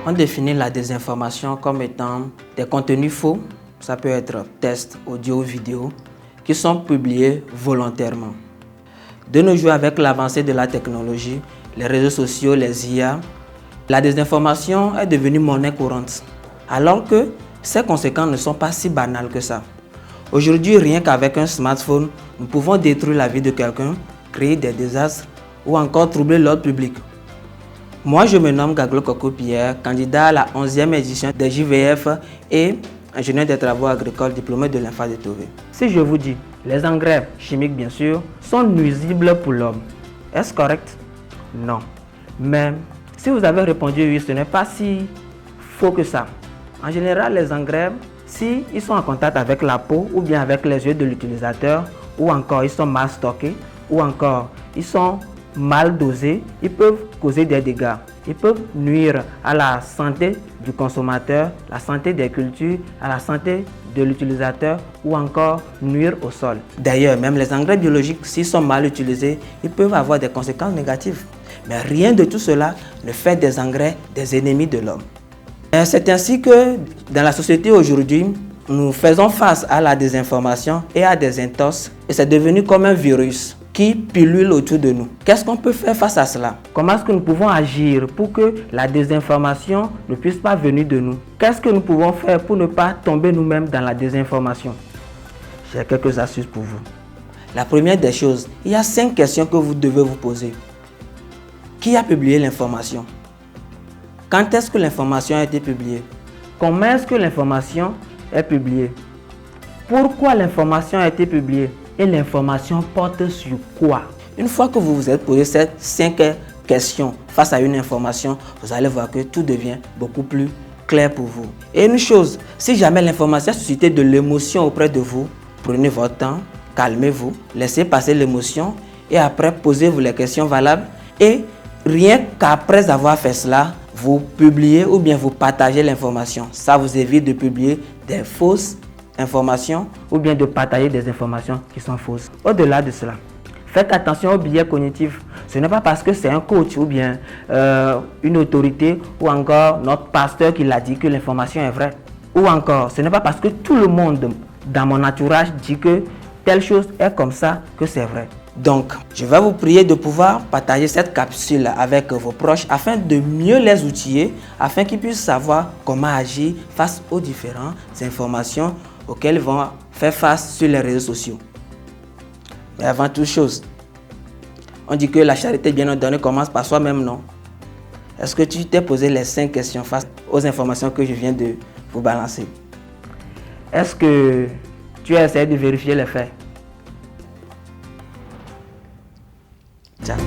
On définit la désinformation comme étant des contenus faux, ça peut être texte, audio, vidéo, qui sont publiés volontairement. De nos jours, avec l'avancée de la technologie, les réseaux sociaux, les IA, la désinformation est devenue monnaie courante, alors que ses conséquences ne sont pas si banales que ça. Aujourd'hui, rien qu'avec un smartphone, nous pouvons détruire la vie de quelqu'un, créer des désastres ou encore troubler l'ordre public. Moi, je me nomme Gaglo Coco Pierre, candidat à la 11e édition des JVF et ingénieur des travaux agricoles diplômé de l'INFA de Tové. Si je vous dis, les engrais chimiques bien sûr, sont nuisibles pour l'homme, est-ce correct? Non. Mais si vous avez répondu oui, ce n'est pas si faux que ça. En général, les engrais, s'ils sont en contact avec la peau ou bien avec les yeux de l'utilisateur, ou encore ils sont mal stockés, ou encore ils sont mal dosés, ils peuvent causer des dégâts. Ils peuvent nuire à la santé du consommateur, la santé des cultures, à la santé de l'utilisateur ou encore nuire au sol. D'ailleurs, même les engrais biologiques, s'ils sont mal utilisés, ils peuvent avoir des conséquences négatives. Mais rien de tout cela ne fait des engrais des ennemis de l'homme. C'est ainsi que dans la société aujourd'hui, nous faisons face à la désinformation et à des intox et c'est devenu comme un virus qui pullule autour de nous. Qu'est-ce qu'on peut faire face à cela? Comment est-ce que nous pouvons agir pour que la désinformation ne puisse pas venir de nous? Qu'est-ce que nous pouvons faire pour ne pas tomber nous-mêmes dans la désinformation? J'ai quelques astuces pour vous. La première des choses, il y a 5 questions que vous devez vous poser. Qui a publié l'information? Quand est-ce que l'information a été publiée? Comment est-ce que l'information est publiée? Pourquoi l'information a été publiée? Et l'information porte sur quoi? Une fois que vous vous êtes posé ces 5 questions face à une information, vous allez voir que tout devient beaucoup plus clair pour vous. Et une chose, si jamais l'information a suscité de l'émotion auprès de vous, prenez votre temps, calmez-vous, laissez passer l'émotion et après posez-vous les questions valables et rien qu'après avoir fait cela, vous publiez ou bien vous partagez l'information. Ça vous évite de publier des fausses informations ou bien de partager des informations qui sont fausses. Au-delà de cela, faites attention aux biais cognitifs. Ce n'est pas parce que c'est un coach ou bien une autorité ou encore notre pasteur qui l'a dit que l'information est vraie. Ou encore, ce n'est pas parce que tout le monde dans mon entourage dit que telle chose est comme ça que c'est vrai. Donc, je vais vous prier de pouvoir partager cette capsule avec vos proches afin de mieux les outiller, afin qu'ils puissent savoir comment agir face aux différentes informations auxquelles ils vont faire face sur les réseaux sociaux. Mais avant toute chose, on dit que la charité bien ordonnée commence par soi-même, non? Est-ce que tu t'es posé les 5 questions face aux informations que je viens de vous balancer? Est-ce que tu as essayé de vérifier les faits? Ciao.